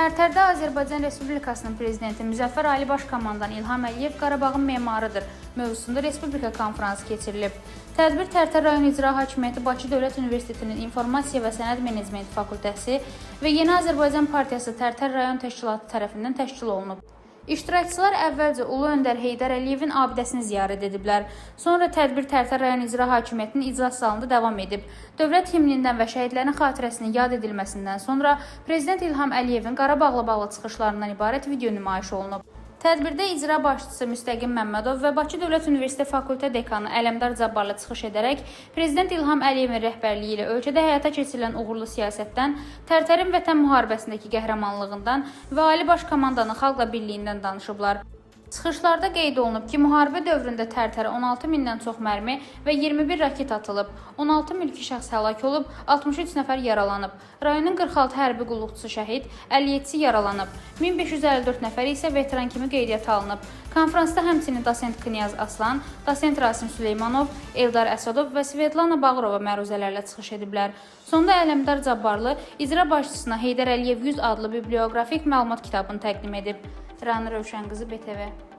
Tərtərdə Azərbaycan Respublikasının Prezidenti Müzəffər Ali Baş Komandan İlham Əliyev Qarabağın memarıdır mövzusunda Respublika konfransı keçirilib. Tədbir Tərtər rayon İcra Hakimiyyəti Bakı Dövlət Universitetinin İnformasiya və Sənəd Menecmenti Fakültəsi və Yeni Azərbaycan Partiyası Tərtər rayon təşkilatı tərəfindən təşkil olunub. İştirakçılar əvvəlcə Ulu Öndər Heydər Əliyevin abidəsini ziyarət ediblər. Sonra tədbir Tərtər rayon İcra Hakimiyyətinin iclas zalında davam edib. Dövlət himnindən və şəhidlərin xatirəsinin yad edilməsindən sonra Prezident İlham Əliyevin Qarabağla bağlı çıxışlarından ibarət video nümayiş olunub. Tədbirdə icra başçısı Müstəqim Məmmədov və Bakı Dövlət Universiteti Fakültə dekanı Ələmdar Cabbarlı çıxış edərək Prezident İlham Əliyevin rəhbərliyi ilə ölkədə həyata keçirilən uğurlu siyasətdən, Tərtərin vətən müharibəsindəki qəhrəmanlığından və Ali Baş Komandanın xalqla birliyindən danışıblar. Çıxışlarda qeyd olunub ki, müharibə dövründə Tərtərə 16 mindən çox mərmi və 21 raket atılıb, 16 mülki şəxs həlak olub, 63 nəfər yaralanıb. Rayonun 46 hərbi qulluqçusu şəhid, 57-si yaralanıb, 1554 nəfər isə veteran kimi qeydiyyata alınıb. Konfransda həmçinin Dosent Knyaz Aslan, Dosent Rasim Süleymanov, Eldar Əsədov və Svetlana Bağırova məruzələrlə çıxış ediblər. Sonda Ələmdar Cabbarlı icra başçısına Heydər Əliyev 100 adlı biblioqrafik məlumat kitabını təqdim edib. Rana Rövşənqızı, BTV.